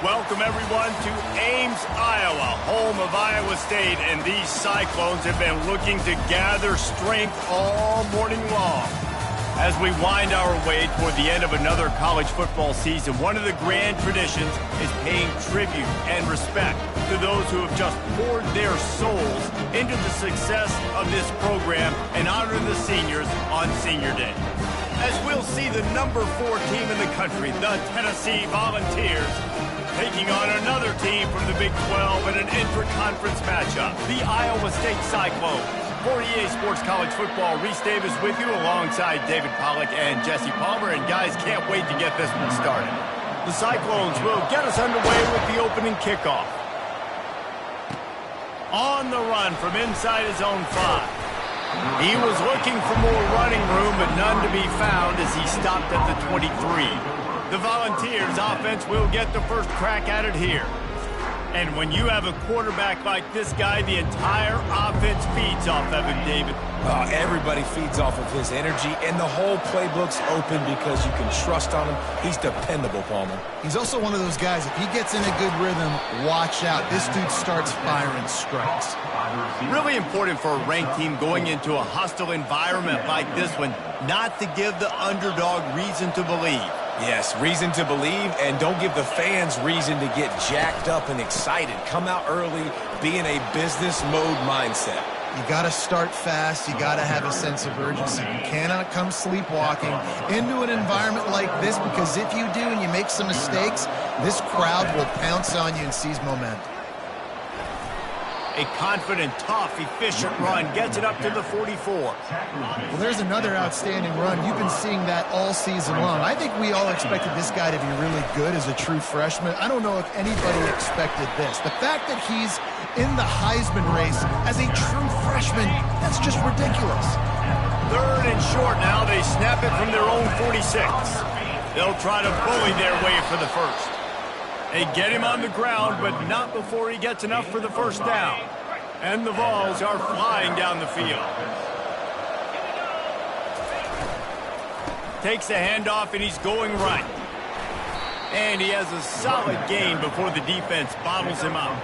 Welcome, everyone, to Ames, Iowa, home of Iowa State, and these Cyclones have been looking to gather strength all morning long. As we wind our way toward the end of another college football season, one of the grand traditions is paying tribute and respect to those who have just poured their souls into the success of this program and honor the seniors on Senior Day. As we'll see the number 4 team in the country, the Tennessee Volunteers, taking on another team from the Big 12 in an intra-conference matchup, the Iowa State Cyclones. For EA Sports College Football, Reese Davis with you alongside David Pollack and Jesse Palmer. And guys, can't wait to get this one started. The Cyclones will get us underway with the opening kickoff. On the run from inside his own 5. He was looking for more running room, but none to be found as he stopped at the 23. The Volunteers offense will get the first crack at it here. And when you have a quarterback like this guy, the entire offense feeds off of him, David. Everybody feeds off of his energy, and the whole playbook's open because you can trust on him. He's dependable, Palmer. He's also one of those guys, if he gets in a good rhythm, watch out. This dude starts firing strikes. Really important for a ranked team going into a hostile environment like this one, not to give the underdog reason to believe. Yes, reason to believe, and don't give the fans reason to get jacked up and excited. Come out early, be in a business mode mindset. You got to start fast. You got to have a sense of urgency. You cannot come sleepwalking into an environment like this, because if you do and you make some mistakes, this crowd will pounce on you and seize momentum. A confident, tough, efficient run gets it up to the 44. Well, there's another outstanding run. You've been seeing that all season long. I think we all expected this guy to be really good as a true freshman. I don't know if anybody expected this. The fact that he's in the Heisman race as a true freshman, that's just ridiculous. 3rd and short now. They snap it from their own 46. They'll try to bully their way for the first. They get him on the ground, but not before he gets enough for the first down. And the Vols are flying down the field. Takes the handoff, and he's going right. And he has a solid gain before the defense bottles him up.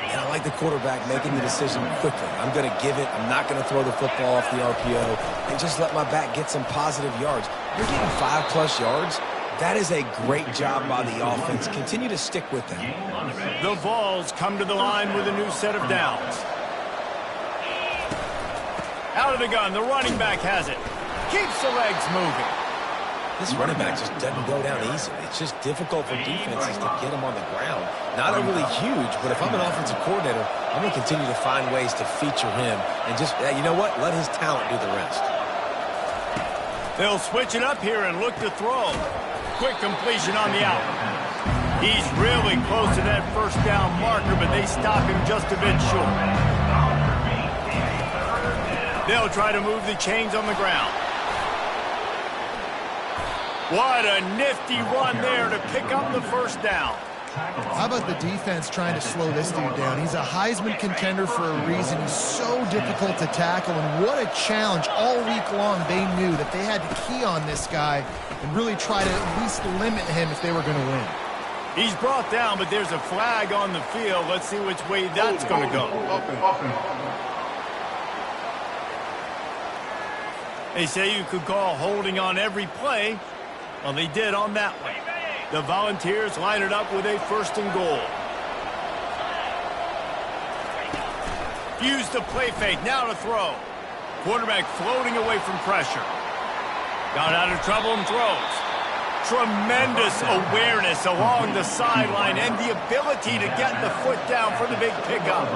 And I like the quarterback making the decision quickly. I'm going to give it. I'm not going to throw the football off the RPO and just let my back get some positive yards. You're getting 5+ yards. That is a great job by the offense. Continue to stick with them. The Vols come to the line with a new set of downs. Out of the gun, the running back has it. Keeps the legs moving. This running back just doesn't go down easily. It's just difficult for defenses to get him on the ground. Not overly huge, but if I'm an offensive coordinator, I'm going to continue to find ways to feature him and just, you know what, let his talent do the rest. They'll switch it up here and look to throw. Quick completion on the out. He's really close to that first down marker, but they stop him just a bit short. They'll try to move the chains on the ground. What a nifty run there to pick up the first down. How about the defense trying to slow this dude down? He's a Heisman contender for a reason. He's so difficult to tackle, and what a challenge. All week long, they knew that they had to key on this guy and really try to at least limit him if they were going to win. He's brought down, but there's a flag on the field. Let's see which way that's going to go. They say you could call holding on every play. Well, they did on that one. The Volunteers line it up with a 1st and goal. Use the play fake, now to throw. Quarterback floating away from pressure. Got out of trouble and throws. Tremendous awareness along the sideline and the ability to get the foot down for the big pickup.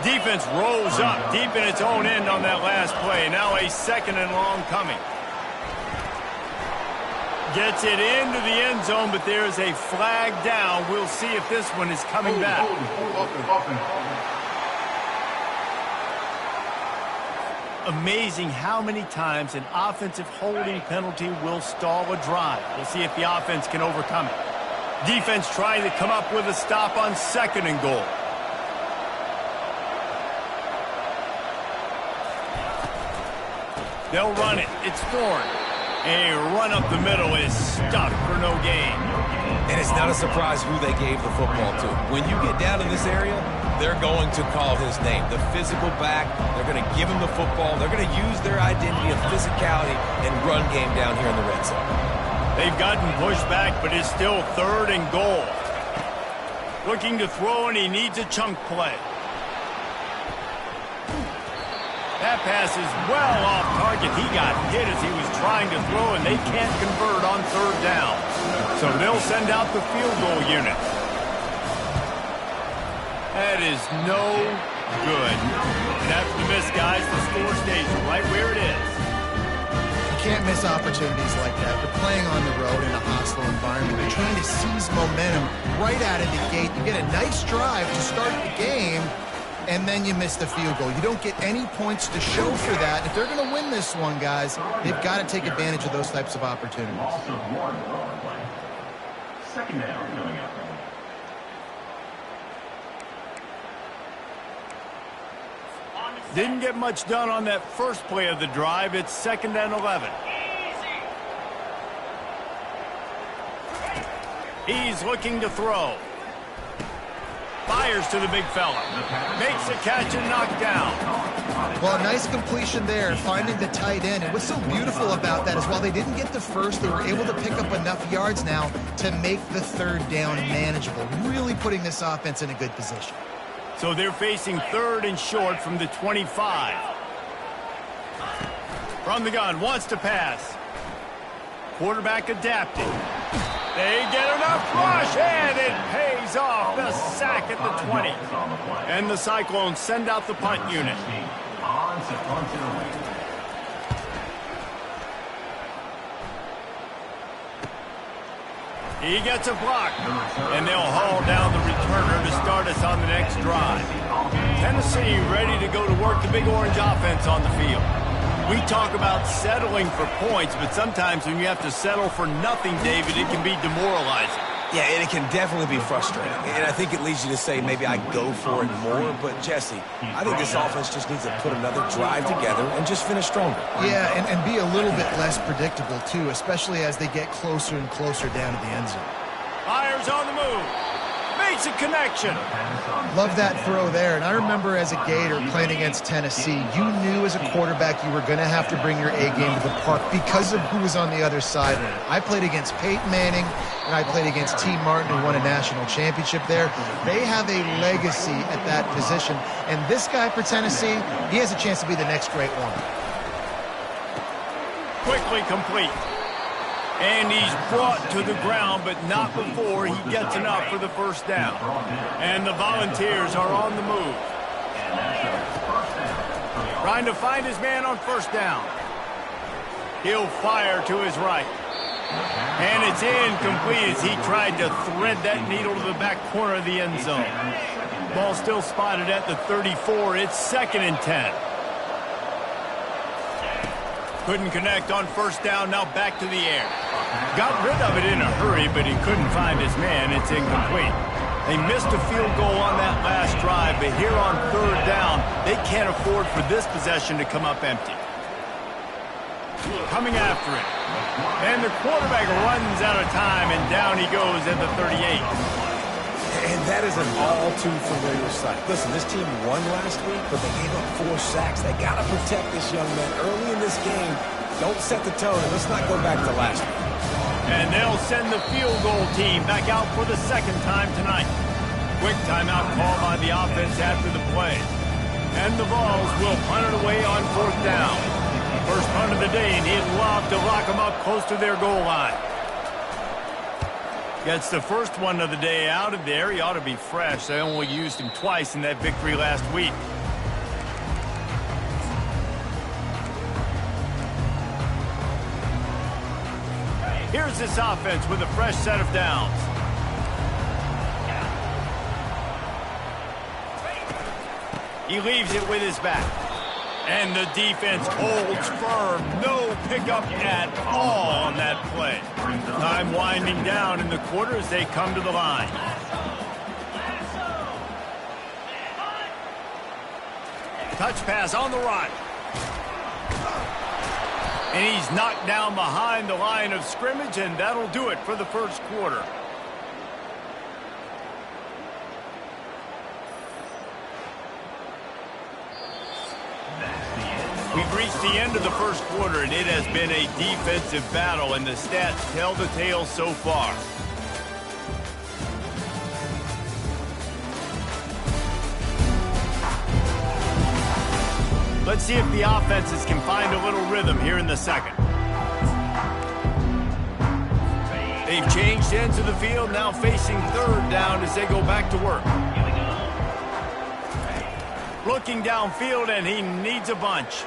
Defense rolls up deep in its own end on that last play. Now a 2nd and long coming. Gets it into the end zone, but there is a flag down. We'll see if this one is coming back. Amazing how many times an offensive holding penalty will stall a drive. We'll see if the offense can overcome it. Defense trying to come up with a stop on 2nd and goal. They'll run it. It's Thorne. A run up the middle is stuck for no gain. And it's not a surprise who they gave the football to. When you get down in this area, they're going to call his name. The physical back, they're going to give him the football. They're going to use their identity of physicality and run game down here in the red zone. They've gotten pushed back, but it's still 3rd and goal. Looking to throw, and he needs a chunk play. That pass is well off target. He got hit as he was trying to throw, and they can't convert on 3rd down. So they'll send out the field goal unit. That is no good. And after the miss, guys, the score stays right where it is. You can't miss opportunities like that. They're playing on the road in a hostile environment. They're trying to seize momentum right out of the gate. You get a nice drive to start the game, and then you miss the field goal. You don't get any points to show for that. If they're going to win this one, guys, they've got to take advantage of those types of opportunities. Second down coming up. Didn't get much done on that first play of the drive. It's 2nd and 11. He's looking to throw. Fires to the big fella. Makes a catch and knocked down. Well, a nice completion there, finding the tight end. And what's so beautiful about that is while they didn't get the first, they were able to pick up enough yards now to make the 3rd down manageable, really putting this offense in a good position. So they're facing 3rd and short from the 25. From the gun, wants to pass. Quarterback adapting. They get enough rush, and it pays off. The sack at the 20. And the Cyclones send out the punt unit. He gets a block, and they'll haul down the returner to start us on the next drive. Tennessee ready to go to work the Big Orange offense on the field. We talk about settling for points, but sometimes when you have to settle for nothing, David, it can be demoralizing. Yeah, and it can definitely be frustrating. And I think it leads you to say maybe I go for it more. But, Jesse, I think this offense just needs to put another drive together and just finish stronger. Yeah, and be a little bit less predictable, too, especially as they get closer and closer down to the end zone. Fires on the move. Makes a connection. Love that throw there. And I remember as a Gator playing against Tennessee, you knew as a quarterback you were going to have to bring your A game to the park because of who was on the other sideline. I played against Peyton Manning, and I played against T. Martin, who won a national championship there. They have a legacy at that position. And this guy for Tennessee, he has a chance to be the next great one. Quickly complete. And he's brought to the ground, but not before he gets enough for the 1st down. And the Volunteers are on the move. Trying to find his man on 1st down. He'll fire to his right. And it's incomplete as he tried to thread that needle to the back corner of the end zone. Ball still spotted at the 34. It's 2nd and 10. Couldn't connect on 1st down, now back to the air. Got rid of it in a hurry, but he couldn't find his man. It's incomplete. They missed a field goal on that last drive, but here on 3rd down, they can't afford for this possession to come up empty. Coming after it. And the quarterback runs out of time, and down he goes at the 38. And that is an all-too-familiar sight. Listen, this team won last week, but they gave up 4 sacks. They got to protect this young man early in this game. Don't set the tone, and let's not go back to last week. And they'll send the field goal team back out for the 2nd time tonight. Quick timeout call by the offense after the play. And the Vols will punt it away on 4th down. First punt of the day, and he'd love to lock them up close to their goal line. Gets the first one of the day out of there. He ought to be fresh. They only used him twice in that victory last week. Here's this offense with a fresh set of downs. He leaves it with his back. And the defense holds firm. No pickup at all on that play. Time winding down in the quarter as they come to the line. Touch pass on the right. And he's knocked down behind the line of scrimmage, and that'll do it for the 1st quarter. We've reached the end of the first quarter, and it has been a defensive battle, and the stats tell the tale so far. Let's see if the offenses can find a little rhythm here in the second. They've changed ends of the field, now facing third down as they go back to work. Looking downfield, and he needs a bunch.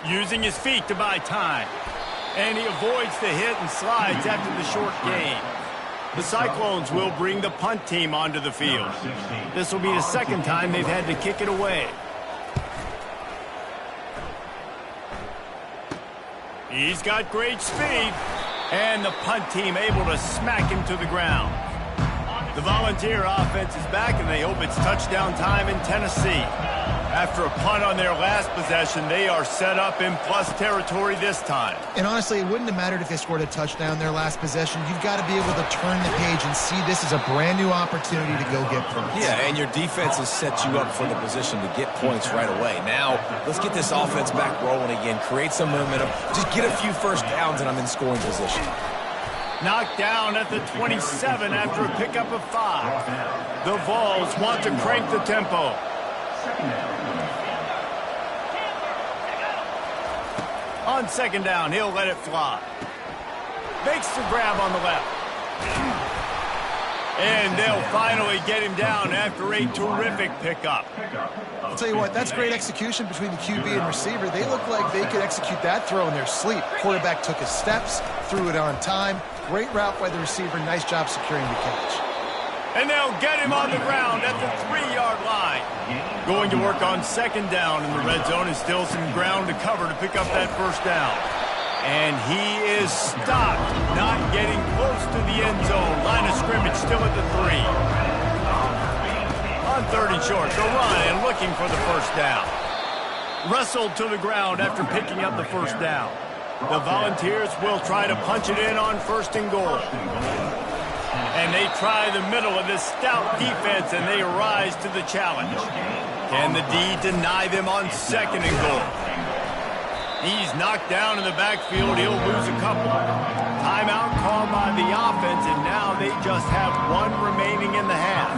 Using his feet to buy time. And he avoids the hit and slides after the short gain. The Cyclones will bring the punt team onto the field. This will be the second time they've had to kick it away. He's got great speed. And the punt team able to smack him to the ground. The Volunteer offense is back, and they hope it's touchdown time in Tennessee. After a punt on their last possession, they are set up in plus territory this time. And honestly, it wouldn't have mattered if they scored a touchdown their last possession. You've got to be able to turn the page and see this as a brand new opportunity to go get points. Yeah, and your defense has set you up for the position to get points right away. Now, let's get this offense back rolling again, create some momentum, just get a few first downs, and I'm in scoring position. Knocked down at the 27 after a pickup of 5. The Vols want to crank the tempo. On second down, he'll let it fly. Makes the grab on the left. And they'll finally get him down after a terrific pickup. I'll tell you what, that's great execution between the QB and receiver. They look like they could execute that throw in their sleep. Quarterback took his steps, threw it on time. Great route by the receiver. Nice job securing the catch. And they'll get him on the ground at the 3-yard line. Going to work on second down in the red zone, and still some ground to cover to pick up that first down. And he is stopped, not getting close to the end zone. Line of scrimmage still at the 3. On third and short, the run and looking for the first down. Wrestled to the ground after picking up the first down. The Volunteers will try to punch it in on first and goal. And they try the middle of this stout defense, and they rise to the challenge. Can the D deny them on second and goal? He's knocked down in the backfield. He'll lose a couple. Timeout called by the offense, and now they just have one remaining in the half.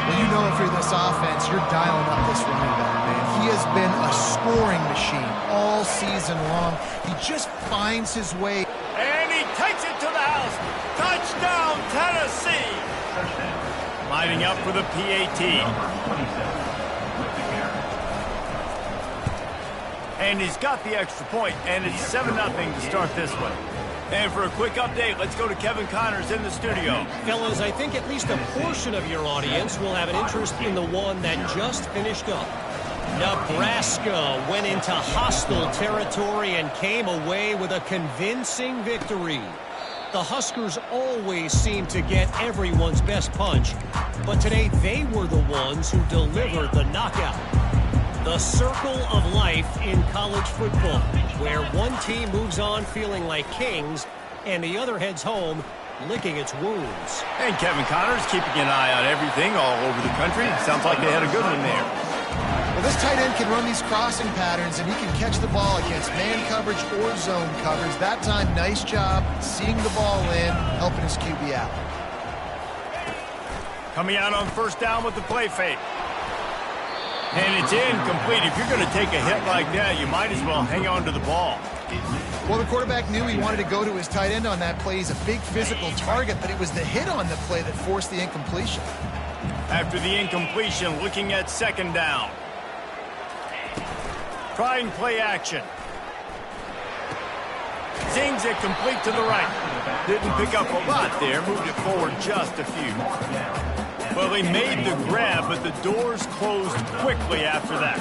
Well, you know if you're this offense, you're dialing up this running back, man. He has been a scoring machine all season long. He just finds his way. And he takes it to the house. Touchdown, Tennessee. Lining up for the PAT. And he's got the extra point, and it's 7-0 to start this one. And for a quick update, let's go to Kevin Connors in the studio. Fellas, I think at least a portion of your audience will have an interest in the one that just finished up. Nebraska went into hostile territory and came away with a convincing victory. The Huskers always seem to get everyone's best punch, but today they were the ones who delivered the knockout. The circle of life in college football, where one team moves on feeling like kings and the other heads home licking its wounds. And Kevin Connors keeping an eye on everything all over the country. Sounds like they had a good one there. Well, this tight end can run these crossing patterns, and he can catch the ball against man coverage or zone coverage. That time, nice job seeing the ball in, helping his QB out. Coming out on first down with the play fake. And it's incomplete. If you're going to take a hit like that, you might as well hang on to the ball. Well, the quarterback knew he wanted to go to his tight end on that play. He's a big physical target, but it was the hit on the play that forced the incompletion. After the incompletion, looking at second down. Trying play action. Zings it complete to the right. Didn't pick up a lot there. Moved it forward just a few. Well, he made the grab, but the doors closed quickly after that.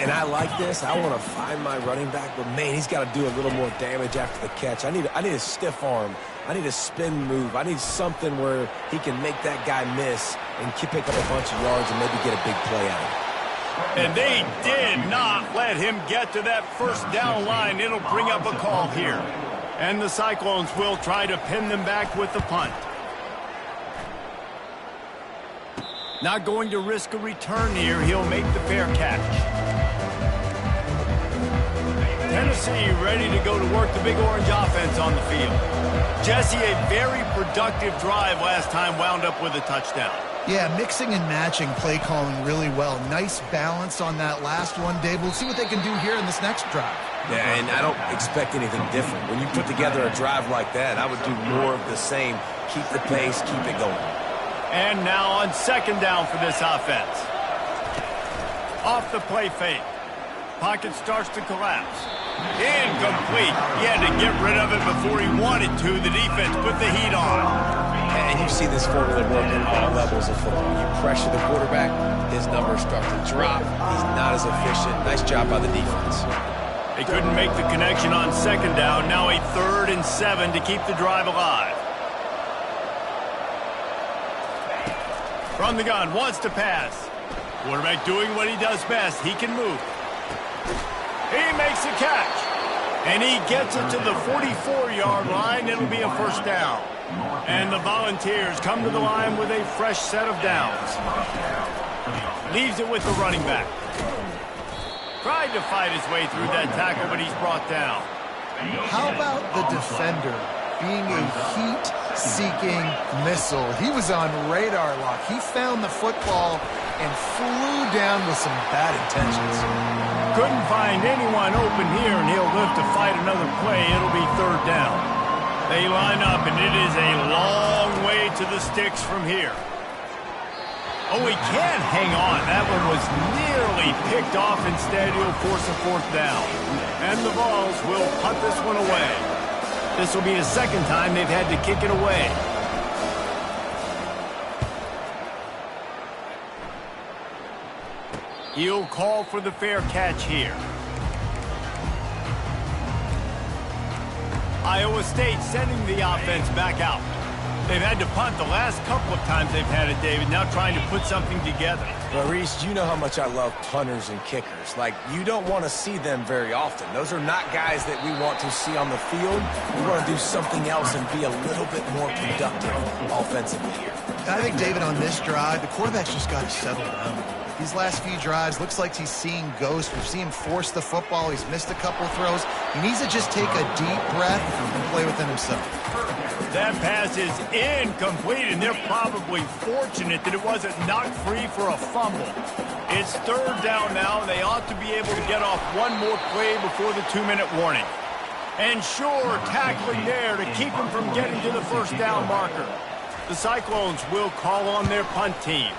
And I like this. I want to find my running back, but, man, he's got to do a little more damage after the catch. I need a stiff arm. I need a spin move. I need something where he can make that guy miss and pick up a bunch of yards and maybe get a big play out of it. And they did not let him get to that first down line. It'll bring up a call here. And the Cyclones will try to pin them back with the punt. Not going to risk a return here. He'll make the fair catch. Tennessee ready to go to work the Big Orange offense on the field. Jesse, a very productive drive last time wound up with a touchdown. Yeah, mixing and matching play calling really well. Nice balance on that last one, Dave. We'll see what they can do here in this next drive. Yeah, and I don't expect anything different. When you put together a drive like that, I would do more of the same. Keep the pace, keep it going. And now on second down for this offense. Off the play fake. Pocket starts to collapse. Incomplete. He had to get rid of it before he wanted to. The defense put the heat on. And you see this formula work at all levels of football. You pressure the quarterback, his numbers start to drop. He's not as efficient. Nice job by the defense. They couldn't make the connection on second down. Now a 3rd and 7 to keep the drive alive. From the gun, wants to pass. Quarterback doing what he does best. He can move. He makes a catch. And he gets it to the 44-yard line. It'll be a first down. And the Volunteers come to the line with a fresh set of downs. Leaves it with the running back. Tried to fight his way through that tackle, but he's brought down. How about the defender being a heat-seeking missile? He was on radar lock. He found the football and flew down with some bad intentions. Couldn't find anyone open here, and he'll live to fight another play. It'll be 3rd down. They line up, and it is a long way to the sticks from here. Oh, he can't hang on. That one was nearly picked off. Instead, he'll force a 4th down. And the Vols will punt this one away. This will be the second time they've had to kick it away. He'll call for the fair catch here. Iowa State sending the offense back out. They've had to punt the last couple of times they've had it, David, now trying to put something together. Well, Reese, you know how much I love punters and kickers. Like, you don't want to see them very often. Those are not guys that we want to see on the field. We want to do something else and be a little bit more productive offensively here. I think, David, on this drive, the quarterback's just got to settle down. These last few drives, looks like he's seeing ghosts. We've seen him force the football. He's missed a couple of throws. He needs to just take a deep breath and play within himself. That pass is incomplete, and they're probably fortunate that it wasn't knocked free for a fumble. It's 3rd down now, and they ought to be able to get off one more play before the 2-minute warning. And sure, tackling there to keep him from getting to the first down marker. The Cyclones will call on their punt team.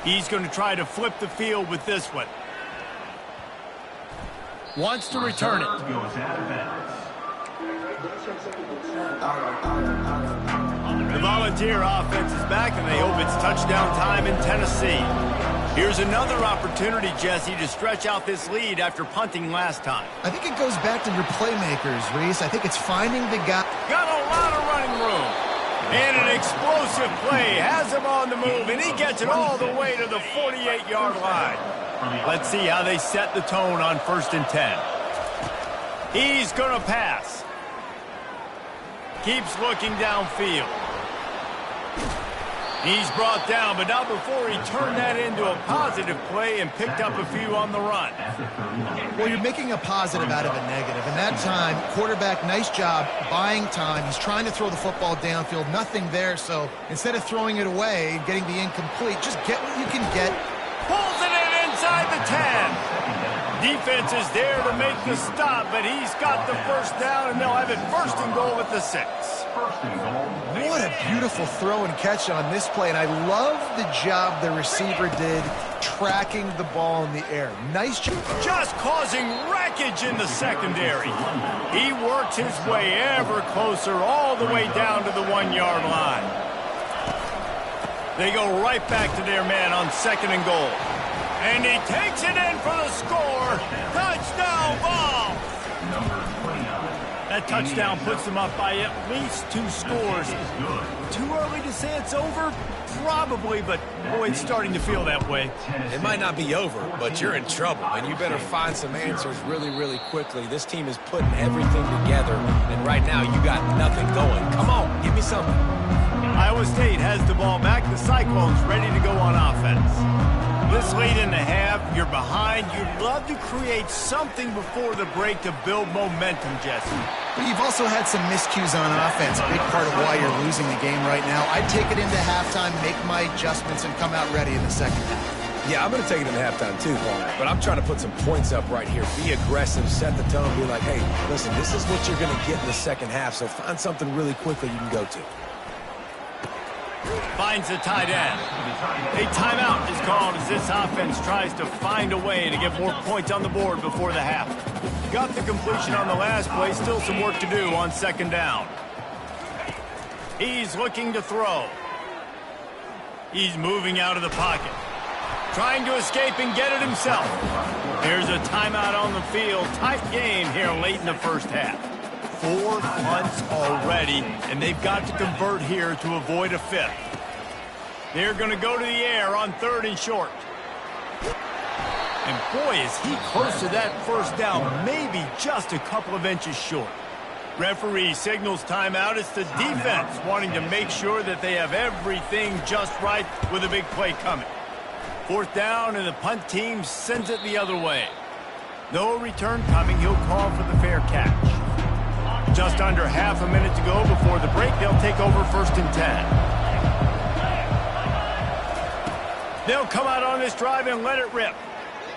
He's going to try to flip the field with this one. Wants to return it. The Volunteer offense is back, and they hope it's touchdown time in Tennessee. Here's another opportunity, Jesse, to stretch out this lead after punting last time. I think it goes back to your playmakers, Reese. I think it's finding the guy. Got a lot of running room. And an explosive play has him on the move, and he gets it all the way to the 48-yard line. Let's see how they set the tone on 1st and 10. He's going to pass. Keeps looking downfield. He's brought down, but not before he turned that into a positive play and picked up a few on the run. Well, you're making a positive out of a negative. And that time, quarterback, nice job buying time. He's trying to throw the football downfield. Nothing there, so instead of throwing it away and getting the incomplete, just get what you can get. Pulls it in inside the 10. Defense is there to make the stop, but he's got the first down, and they'll have it 1st and goal at the 6. What a beautiful throw and catch on this play, and I love the job the receiver did tracking the ball in the air. Nice job. Just causing wreckage in the secondary. He works his way ever closer all the way down to the 1-yard line. They go right back to their man on 2nd and goal. And he takes it in for the score. Touchdown ball. That touchdown puts them up by at least 2 scores. Too early to say it's over? Probably, but boy, it's starting to feel that way. It might not be over, but you're in trouble, and you better find some answers really, really quickly. This team is putting everything together, and right now you got nothing going. Come on, give me something. Iowa State has the ball back. The Cyclones ready to go on offense. This late in the half, you're behind. You'd love to create something before the break to build momentum, Jesse. But you've also had some miscues on offense, a big part of why you're losing the game right now. I'd take it into halftime, make my adjustments, and come out ready in the second half. Yeah, I'm going to take it into halftime too, Paul. But I'm trying to put some points up right here. Be aggressive, set the tone, be like, hey, listen, this is what you're going to get in the second half, so find something really quickly you can go to. Finds the tight end. A timeout is called as this offense tries to find a way to get more points on the board before the half. Got the completion on the last play. Still some work to do on second down. He's looking to throw. He's moving out of the pocket. Trying to escape and get it himself. Here's a timeout on the field. Tight game here late in the first half. 4 punts already, and they've got to convert here to avoid a fifth. They're going to go to the air on 3rd and short. And boy, is he close to that first down, maybe just a couple of inches short. Referee signals timeout. It's the defense wanting to make sure that they have everything just right with a big play coming. 4th down, and the punt team sends it the other way. No return coming. He'll call for the fair catch. Just under half a minute to go before the break. They'll take over 1st and 10. They'll come out on this drive and let it rip.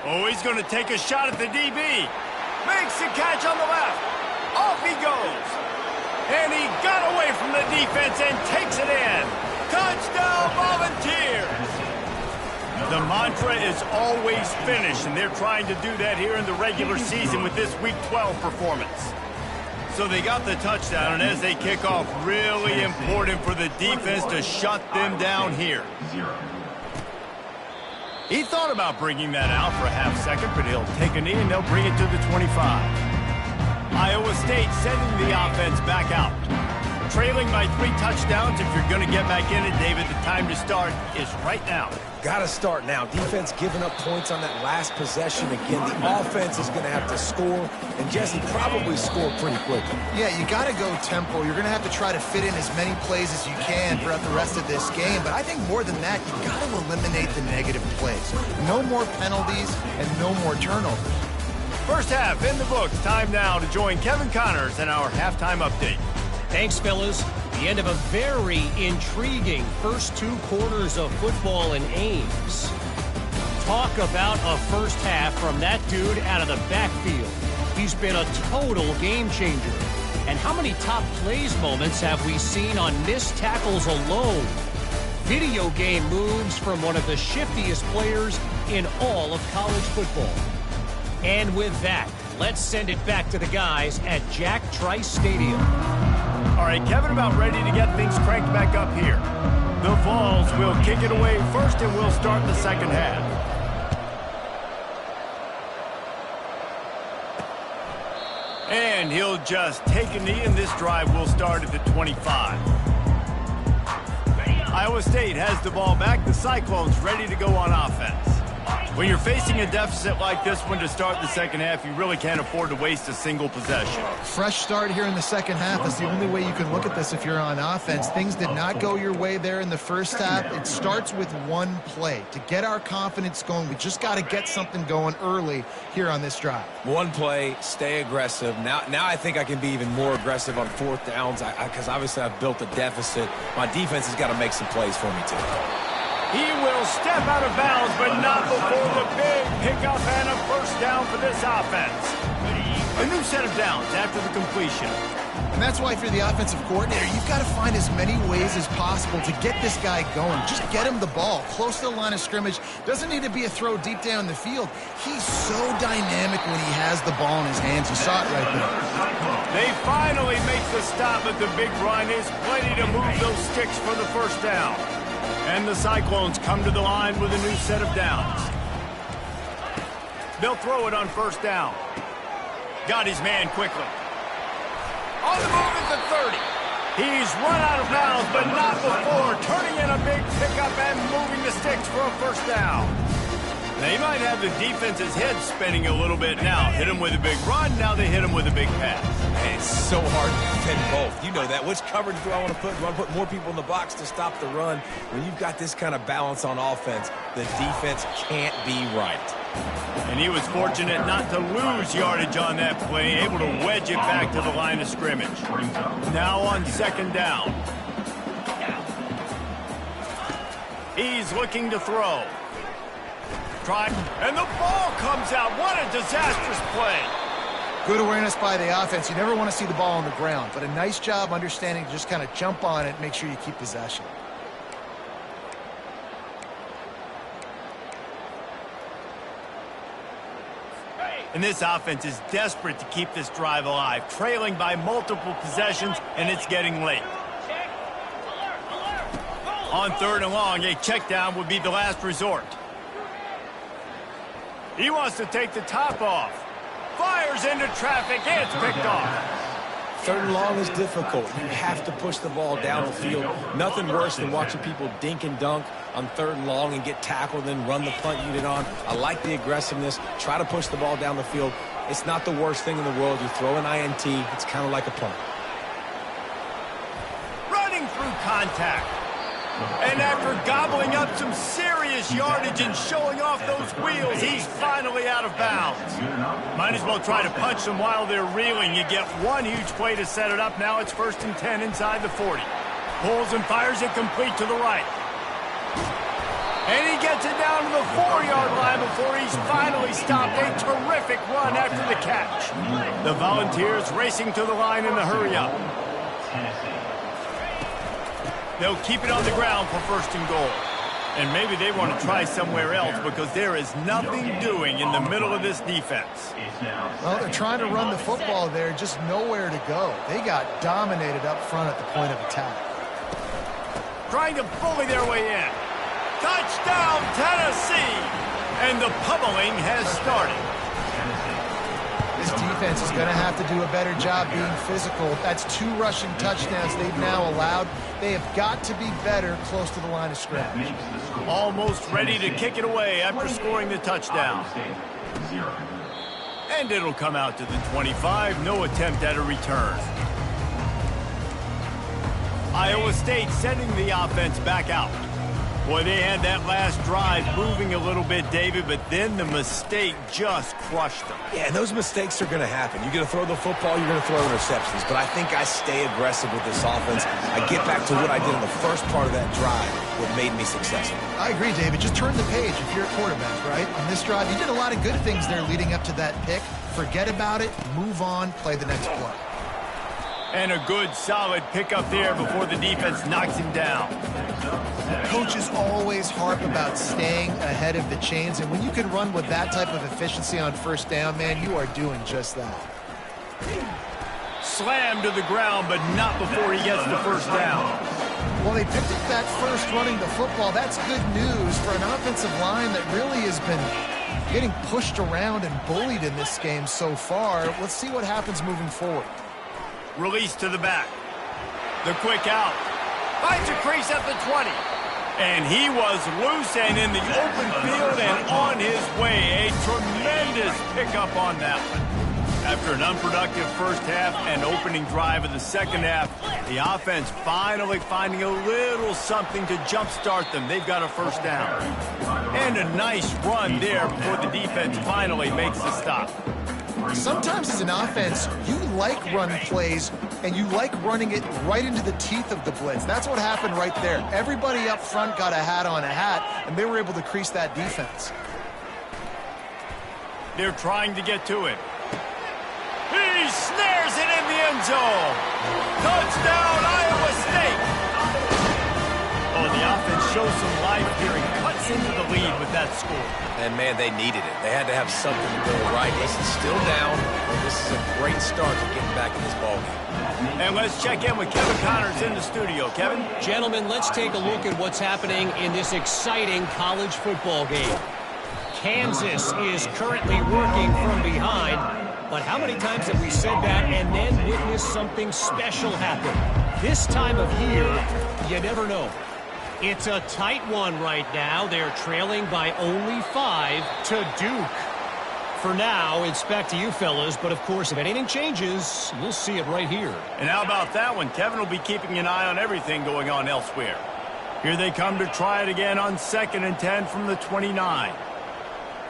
Oh, he's going to take a shot at the DB. Makes the catch on the left. Off he goes. And he got away from the defense and takes it in. Touchdown, Volunteers. The mantra is always finish, and they're trying to do that here in the regular season with this Week 12 performance. So they got the touchdown, and as they kick off, really important for the defense to shut them down here. He thought about bringing that out for a half second, but he'll take a knee, and they'll bring it to the 25. Iowa State sending the offense back out. Trailing by 3 touchdowns. If you're going to get back in it, David, the time to start is right now. Got to start now. Defense giving up points on that last possession. Again, the offense is going to have to score, and Jesse probably score pretty quickly. Yeah, you got to go tempo. You're going to have to try to fit in as many plays as you can throughout the rest of this game. But I think more than that, you've got to eliminate the negative plays. No more penalties and no more turnovers. First half in the books. Time now to join Kevin Connors in our halftime update. Thanks, fellas. The end of a very intriguing first 2 quarters of football in Ames. Talk about a first half from that dude out of the backfield. He's been a total game changer. And how many top plays moments have we seen on missed tackles alone? Video game moves from one of the shiftiest players in all of college football. And with that, let's send it back to the guys at Jack Trice Stadium. All right, Kevin, about ready to get things cranked back up here. The Vols will kick it away first, and we'll start the second half. And he'll just take a knee, and this drive will start at the 25. Iowa State has the ball back. The Cyclones ready to go on offense. When you're facing a deficit like this one to start the second half, you really can't afford to waste a single possession. Fresh start here in the second half is the only way you can look at this if you're on offense. Things did not go your way there in the first half. It starts with one play. To get our confidence going, we just got to get something going early here on this drive. One play, stay aggressive. Now I think I can be even more aggressive on 4th downs because obviously I've built a deficit. My defense has got to make some plays for me, too. He will step out of bounds, but not before the big pickup and a first down for this offense. A new set of downs after the completion. And that's why if you're the offensive coordinator, you've got to find as many ways as possible to get this guy going. Just get him the ball close to the line of scrimmage. Doesn't need to be a throw deep down the field. He's so dynamic when he has the ball in his hands. You saw it right there. They finally make the stop at the big run. Is plenty to move those sticks for the first down. And the Cyclones come to the line with a new set of downs. They'll throw it on first down. Got his man quickly. On the move at the 30. He's run out of bounds, but not before turning in a big pickup and moving the sticks for a first down. They might have the defense's head spinning a little bit now. Hit them with a big run, now they hit them with a big pass. And it's so hard to defend both. You know that. Which coverage do I want to put? Do I want to put more people in the box to stop the run? When you've got this kind of balance on offense, the defense can't be right. And he was fortunate not to lose yardage on that play, able to wedge it back to the line of scrimmage. Now on second down. He's looking to throw. And the ball comes out. What a disastrous play. Good awareness by the offense. You never want to see the ball on the ground, but a nice job understanding to just kind of jump on it and make sure you keep possession. And this offense is desperate to keep this drive alive, trailing by multiple possessions, and it's getting late. On third and long, a check down would be the last resort. He wants to take the top off. Fires into traffic. It's picked off. Third and long is difficult. You have to push the ball down the field. Nothing worse than watching people dink and dunk on third and long and get tackled, then run the punt unit on. I like the aggressiveness. Try to push the ball down the field. It's not the worst thing in the world. You throw an INT. It's kind of like a punt. Running through contact. And after gobbling up some serious yardage and showing off those wheels, he's finally out of bounds. Might as well try to punch them while they're reeling. You get one huge play to set it up. Now it's 1st and 10 inside the 40. Pulls and fires it complete to the right. And he gets it down to the 4-yard line before he's finally stopped. A terrific run after the catch. The Volunteers racing to the line in the hurry-up. They'll keep it on the ground for 1st and goal. And maybe they want to try somewhere else because there is nothing doing in the middle of this defense. Well, they're trying to run the football there, just nowhere to go. They got dominated up front at the point of attack. Trying to bully their way in. Touchdown, Tennessee! And the pummeling has started. This defense is going to have to do a better job being physical. That's 2 rushing touchdowns they've now allowed. They have got to be better close to the line of scrimmage. Almost ready to kick it away after scoring the touchdown. And it'll come out to the 25. No attempt at a return. Iowa State sending the offense back out. Boy, they had that last drive moving a little bit, David, but then the mistake just crushed them. Yeah, and those mistakes are going to happen. You're going to throw the football, you're going to throw interceptions. But I think I stay aggressive with this offense. I get back to what I did in the first part of that drive, what made me successful. I agree, David. Just turn the page if you're a quarterback, right? On this drive, you did a lot of good things there leading up to that pick. Forget about it, move on, play the next play. And a good, solid pickup there before the defense knocks him down. Coaches always harp about staying ahead of the chains, and when you can run with that type of efficiency on 1st down, man, you are doing just that. Slammed to the ground, but not before he gets the 1st down. Well, they picked up that first running the football. That's good news for an offensive line that really has been getting pushed around and bullied in this game so far. Let's see what happens moving forward. Release to the back. The quick out. Finds a crease at the 20. And he was loose and in the open field and on his way. A tremendous pickup on that one. After an unproductive first half and opening drive of the second half, the offense finally finding a little something to jumpstart them. They've got a 1st down. And a nice run there before the defense finally makes the stop. Sometimes as an offense, you like run plays, and you like running it right into the teeth of the blitz. That's what happened right there. Everybody up front got a hat on a hat, and they were able to crease that defense. They're trying to get to it. He snares it in the end zone. Touchdown, Iowa State. Oh, the offense shows some life here and cuts into the lead with that score. And, man, they needed it. They had to have something to go right. This is still down. This is a great start to getting back in this ballgame. And let's check in with Kevin Connors in the studio. Kevin? Gentlemen, let's take a look at what's happening in this exciting college football game. Kansas is currently working from behind, but how many times have we said that and then witnessed something special happen? This time of year, you never know. It's a tight one right now. They're trailing by only 5 to Duke. For now, it's back to you fellas, but of course, if anything changes, you'll see it right here. And how about that one? Kevin will be keeping an eye on everything going on elsewhere. Here they come to try it again on 2nd and 10 from the 29.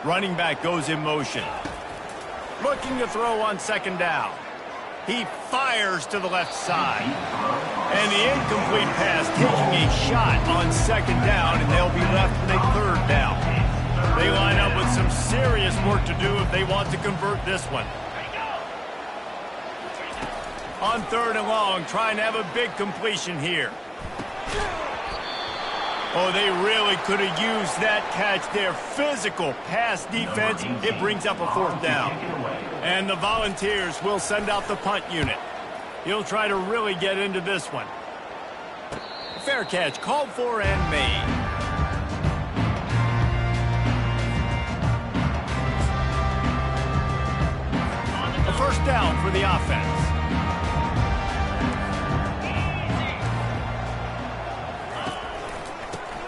Running back goes in motion. Looking to throw on 2nd down. He fires to the left side. And the incomplete pass taking a shot on 2nd down, and they'll be left with a 3rd down. They line up with some serious work to do if they want to convert this one. On 3rd and long, trying to have a big completion here. Oh, they really could have used that catch there. Physical pass defense. It brings up a 4th down. And the Volunteers will send out the punt unit. He'll try to really get into this one. Fair catch, called for and made. A 1st down for the offense.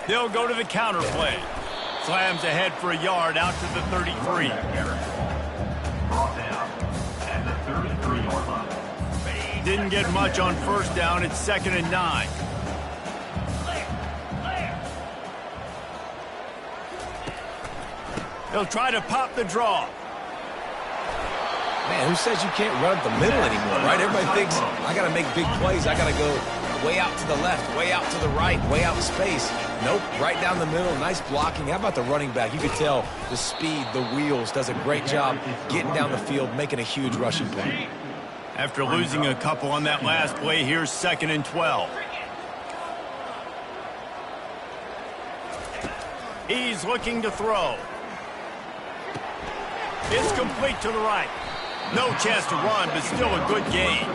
They'll go to the counter play. Slams ahead for a yard out to the 33. Brought down at the 33-yard line. Didn't get much on 1st down. It's 2nd and 9. They'll try to pop the draw. Man, who says you can't run up the middle anymore, right? Everybody thinks, I got to make big plays. I got to go way out to the left, way out to the right, way out in space. Nope, right down the middle. Nice blocking. How about the running back? You could tell the speed, the wheels, does a great job getting down the field, making a huge rushing play. After losing a couple on that last play, here's 2nd and 12. He's looking to throw. It's complete to the right. No chance to run, but still a good gain.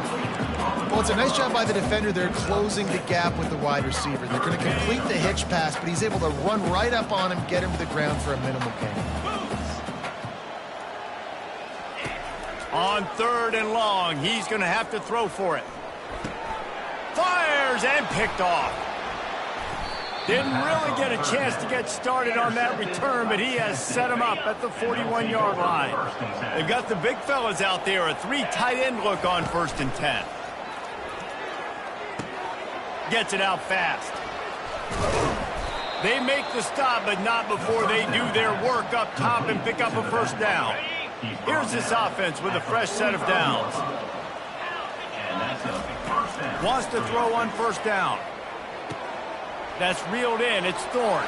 Well, it's a nice job by the defender. They're closing the gap with the wide receiver. They're going to complete the hitch pass, but he's able to run right up on him, get him to the ground for a minimal gain. On 3rd and long, he's going to have to throw for it. Fires and picked off. Didn't really get a chance to get started on that return, but he has set him up at the 41-yard line. They've got the big fellas out there, a 3 tight end look on 1st and 10. Gets it out fast. They make the stop, but not before they do their work up top and pick up a 1st down. Here's this offense with a fresh set of downs. Wants to throw on 1st down. That's reeled in. It's Thorne.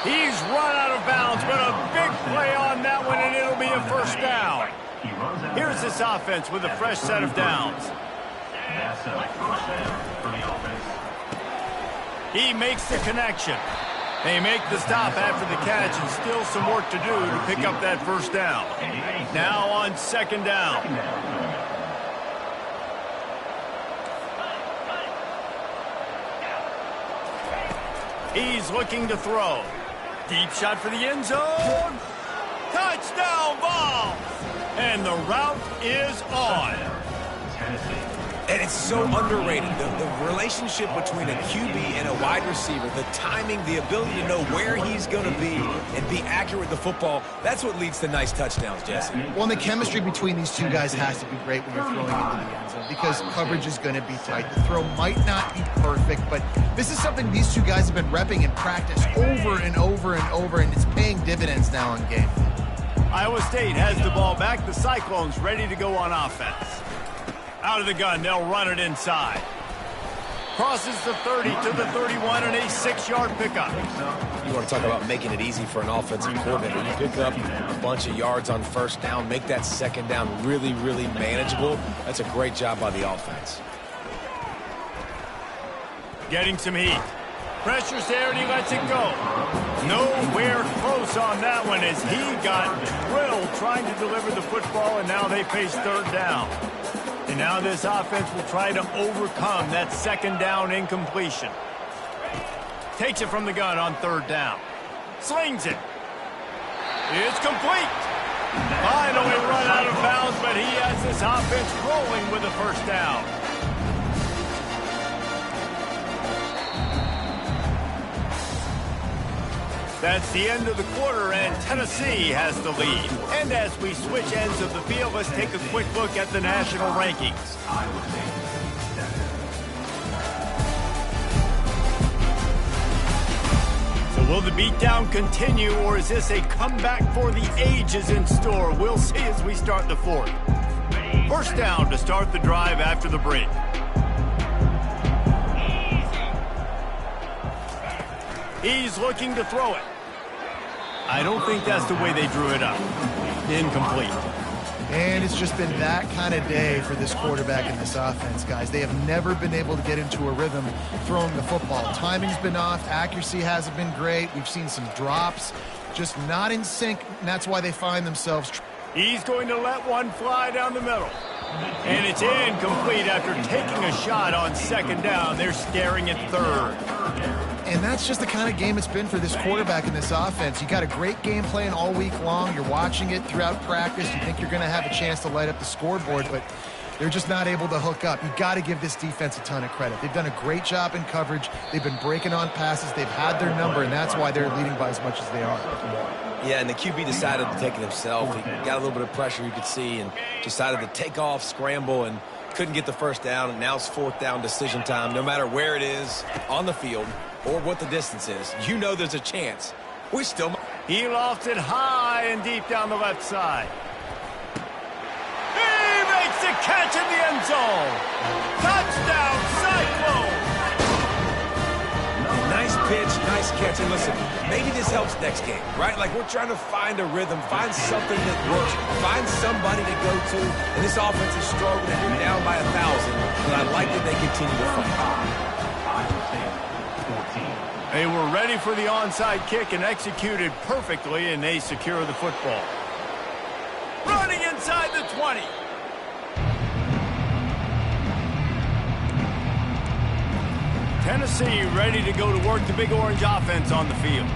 He's run out of bounds, but a big play on that one, and it'll be a 1st down. Here's this offense with a fresh set of downs. He makes the connection. They make the stop after the catch, and still some work to do to pick up that 1st down. Now on 2nd down. He's looking to throw. Deep shot for the end zone. Touchdown ball. And the route is on. And it's so underrated. The relationship between a QB and a wide receiver, the timing, the ability to know where he's going to be and be accurate with the football, that's what leads to nice touchdowns, Jesse. Well, and the chemistry between these two guys has to be great when you're throwing into the end zone because coverage is going to be tight. The throw might not be perfect, but this is something these two guys have been repping in practice over and over and over, and it's paying dividends now on game. Iowa State has the ball back. The Cyclones ready to go on offense. Out of the gun, they'll run it inside. Crosses the 30 to the 31 and a 6-yard pickup. You want to talk about making it easy for an offensive coordinator. You pick up a bunch of yards on 1st down, make that 2nd down really, really manageable. That's a great job by the offense. Getting some heat. Pressure's there and he lets it go. Nowhere close on that one as he got drilled trying to deliver the football, and now they face 3rd down. And now this offense will try to overcome that 2nd down incompletion. Takes it from the gun on 3rd down. Slings it. It's complete. Finally run out of bounds, but he has this offense rolling with a 1st down. That's the end of the quarter, and Tennessee has the lead. And as we switch ends of the field, let's take a quick look at the national rankings. So will the beatdown continue, or is this a comeback for the ages in store? We'll see as we start the fourth. First down to start the drive after the break. He's looking to throw it. I don't think that's the way they drew it up. Incomplete. And it's just been that kind of day for this quarterback and this offense, guys. They have never been able to get into a rhythm throwing the football. Timing's been off. Accuracy hasn't been great. We've seen some drops, just not in sync, and that's why they find themselves. He's going to let one fly down the middle. And it's incomplete after taking a shot on second down. They're staring at third. And that's just the kind of game it's been for this quarterback and this offense. You got a great game plan all week long. You're watching it throughout practice. You think you're going to have a chance to light up the scoreboard, but they're just not able to hook up. You got to give this defense a ton of credit. They've done a great job in coverage. They've been breaking on passes. They've had their number, and that's why they're leading by as much as they are. Yeah, and the QB decided to take it himself. He got a little bit of pressure, you could see, and decided to take off, scramble, and couldn't get the first down. And now it's fourth down decision time. No matter where it is on the field or what the distance is, you know there's a chance. We still... He lofts it high and deep down the left side. He makes the catch in the end zone. Touchdown, Cyclone! Nice pitch, nice catch. And listen, maybe this helps next game, right? Like, we're trying to find a rhythm, find something that works, find somebody to go to. And this offense is struggling. They're down by 1,000, but I like that they continue to fight. They were ready for the onside kick and executed perfectly, and they secure the football. Running inside the 20. Tennessee ready to go to work the Big Orange offense on the field.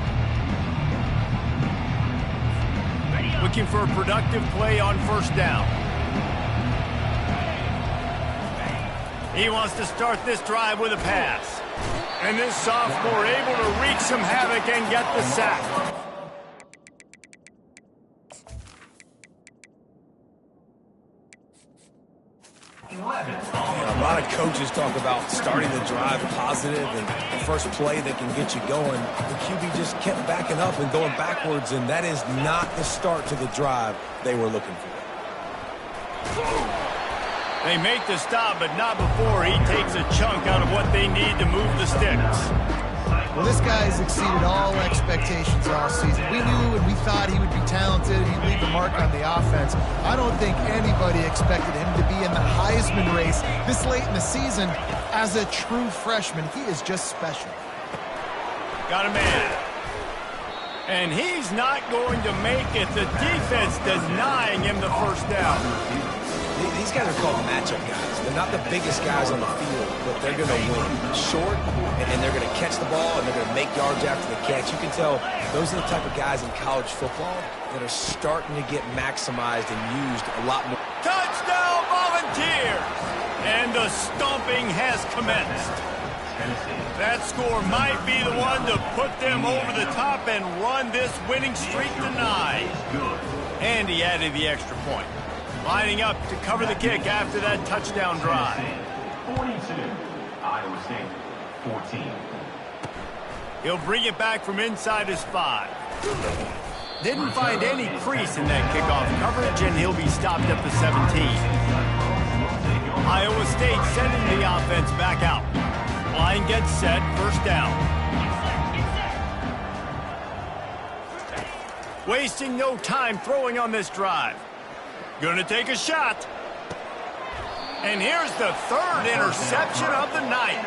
Looking for a productive play on first down. He wants to start this drive with a pass. And this sophomore able to wreak some havoc and get the sack. A lot of coaches talk about starting the drive positive and the first play that can get you going. The QB just kept backing up and going backwards, and that is not the start to the drive they were looking for. They make the stop, but not before he takes a chunk out of what they need to move the sticks. Well, this guy's exceeded all expectations all season. We knew and we thought he would be talented and he'd leave a mark on the offense. I don't think anybody expected him to be in the Heisman race this late in the season as a true freshman. He is just special. Got a man. And he's not going to make it. The defense denying him the first down. These guys are called matchup guys. They're not the biggest guys on the field, but they're going to win. Short, and they're going to catch the ball, and they're going to make yards after the catch. You can tell those are the type of guys in college football that are starting to get maximized and used a lot more. Touchdown, Volunteers! And the stomping has commenced. That score might be the one to put them over the top and run this winning streak to 9. And he added the extra point. Lining up to cover the kick after that touchdown drive. 42, Iowa State, 14. He'll bring it back from inside his 5. Didn't find any crease in that kickoff coverage, and he'll be stopped at the 17. Iowa State sending the offense back out. Line gets set, first down. Wasting no time throwing on this drive. Gonna take a shot. And here's the third interception of the night.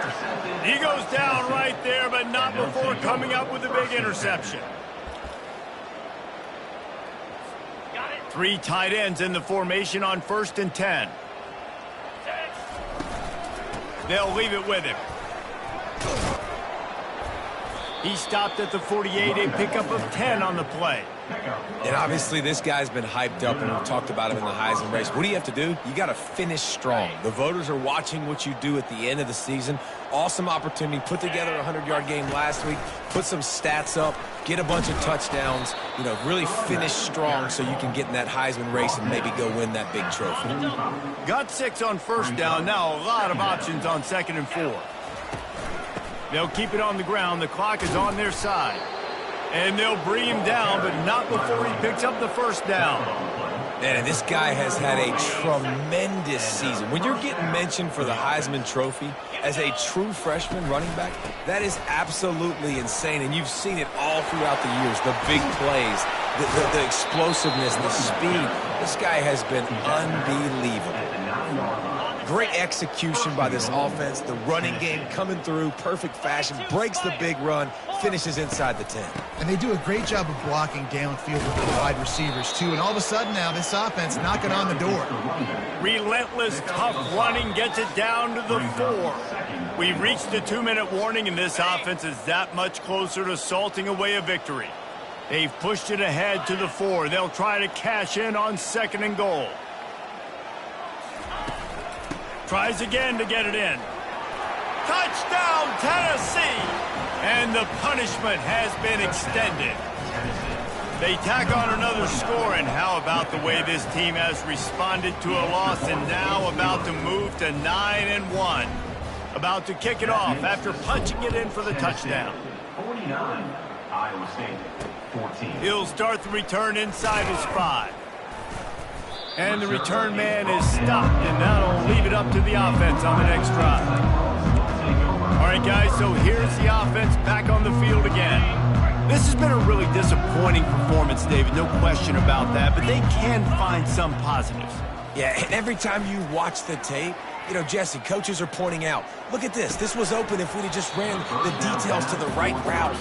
He goes down right there, but not before coming up with a big interception. 3 tight ends in the formation on 1st and 10. They'll leave it with him. He stopped at the 48, a pickup of 10 on the play. And obviously this guy's been hyped up, and we've talked about him in the Heisman race. What do you have to do? You got to finish strong. The voters are watching what you do at the end of the season. Awesome opportunity. Put together a 100-yard game last week. Put some stats up. Get a bunch of touchdowns. You know, really finish strong so you can get in that Heisman race and maybe go win that big trophy. Got 6 on first down. Now a lot of options on 2nd and 4. They'll keep it on the ground. The clock is on their side. And they'll bring him down, but not before he picks up the first down. And this guy has had a tremendous season. When you're getting mentioned for the Heisman Trophy as a true freshman running back, that is absolutely insane. And you've seen it all throughout the years. The big plays, the explosiveness, the speed. This guy has been unbelievable. Great execution by this offense. The running game coming through, perfect fashion, breaks the big run, finishes inside the 10. And they do a great job of blocking downfield with the wide receivers, too. And all of a sudden now, this offense knocking on the door. Relentless, tough running gets it down to the 4. We've reached the 2-minute warning, and this offense is that much closer to salting away a victory. They've pushed it ahead to the 4. They'll try to cash in on 2nd and goal. Tries again to get it in. Touchdown, Tennessee! And the punishment has been extended. They tack on another score, and how about the way this team has responded to a loss and now about to move to 9-1. About to kick it off after punching it in for the touchdown. 49, Iowa State, 14. He'll start the return inside his 5. And the return man is stopped, and that'll leave it up to the offense on the next drive. All right, guys, so here's the offense back on the field again. This has been a really disappointing performance, David, no question about that, but they can find some positives. Yeah, and every time you watch the tape, you know, Jesse, coaches are pointing out, look at this. This was open if we'd have just ran the details to the right route,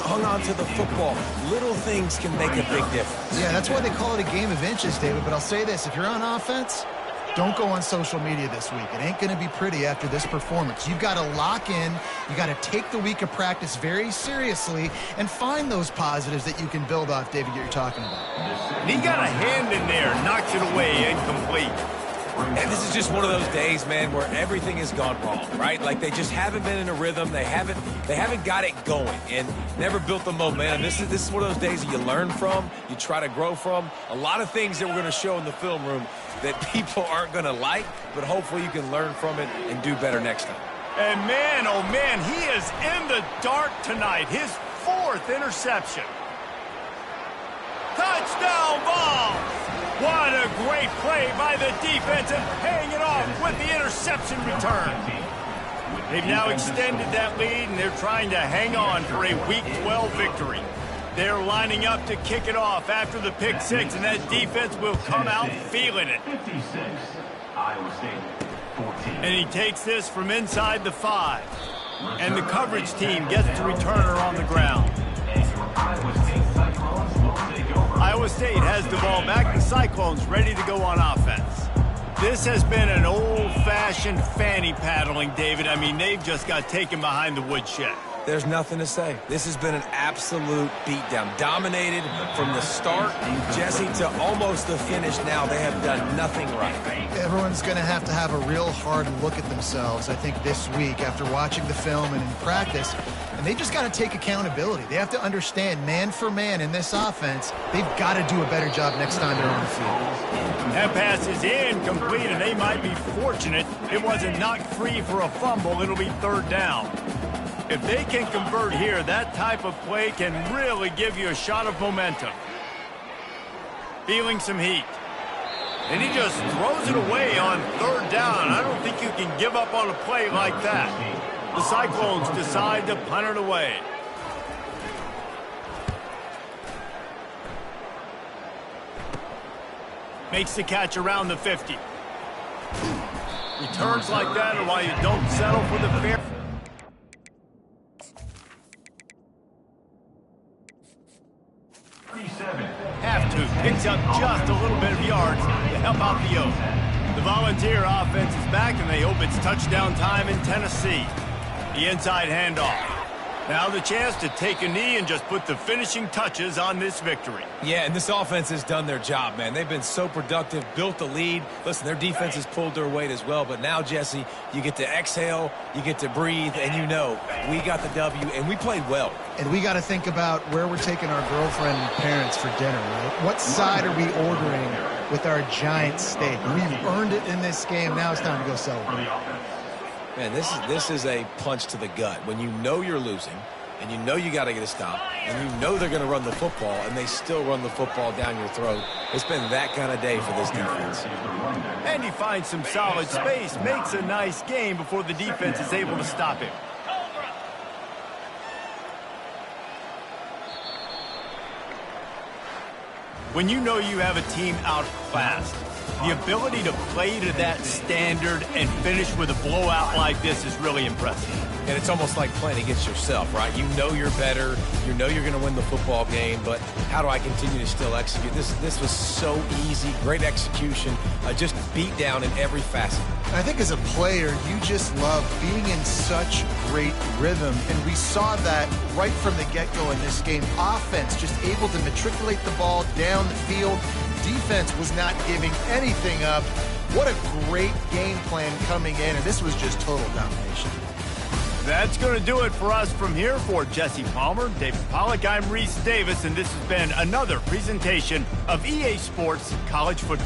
hung on to the football. Little things can make a big difference. Yeah, that's why they call it a game of inches, David. But I'll say this, if you're on offense, don't go on social media this week. It ain't going to be pretty after this performance. You've got to lock in. You got to take the week of practice very seriously and find those positives that you can build off, David, that you're talking about. And he got a hand in there, knocks it away, incomplete. And this is just one of those days, man, where everything has gone wrong, right? Like they just haven't been in a rhythm. They haven't got it going and never built the momentum. This is one of those days that you learn from, you try to grow from. A lot of things that we're going to show in the film room that people aren't going to like, but hopefully you can learn from it and do better next time. And man, oh man, he is in the dark tonight. His 4th interception. Touchdown ball! What a great play by the defense and paying it off with the interception return. They've now extended that lead, and they're trying to hang on for a Week 12 victory. They're lining up to kick it off after the pick 6, and that defense will come out feeling it. 56, Iowa State, 14. And he takes this from inside the 5. And the coverage team gets the returner on the ground. Iowa State has the ball back. The Cyclones ready to go on offense. This has been an old-fashioned fanny paddling, David. I mean, they've just got taken behind the woodshed. There's nothing to say. This has been an absolute beatdown. Dominated from the start, Jesse, to almost the finish now. They have done nothing right. Everyone's going to have a real hard look at themselves, I think, this week after watching the film and in practice. And they just got to take accountability. They have to understand, man for man in this offense, they've got to do a better job next time they're on the field. That pass is incomplete, and they might be fortunate it wasn't knocked free for a fumble. It'll be 3rd down. If they can convert here, that type of play can really give you a shot of momentum. Feeling some heat. And he just throws it away on 3rd down. I don't think you can give up on a play like that. The Cyclones decide to punt it away. Makes the catch around the 50. Returns like that are why you don't settle for the fair. Have to. Picks up just a little bit of yards to help out the Oak. The Volunteer offense is back, and they hope it's touchdown time in Tennessee. The inside handoff. Now the chance to take a knee and just put the finishing touches on this victory. Yeah, and this offense has done their job, man. They've been so productive, built the lead. Listen, their defense has pulled their weight as well. But now, Jesse, you get to exhale, you get to breathe, and you know we got the W, and we played well. And we got to think about where we're taking our girlfriend and parents for dinner, right? What side are we ordering with our giant steak? We've earned it in this game. Now it's time to go celebrate. Man, this is a punch to the gut. When you know you're losing, and you know you got to get a stop, and you know they're going to run the football, and they still run the football down your throat. It's been that kind of day for this defense. And he finds some solid space, makes a nice game before the defense is able to stop him. When you know you have a team outclassed, the ability to play to that standard and finish with a blowout like this is really impressive. And it's almost like playing against yourself, right? You know you're better. You know you're going to win the football game, but how do I continue to still execute? This was so easy, great execution, just beat down in every facet. I think as a player, you just love being in such great rhythm, and we saw that right from the get-go in this game. Offense just able to matriculate the ball down the field. Defense was not giving anything up. What a great game plan coming in, and this was just total domination. That's going to do it for us from here. For Jesse Palmer, David Pollack, I'm Reese Davis, and this has been another presentation of EA Sports College Football.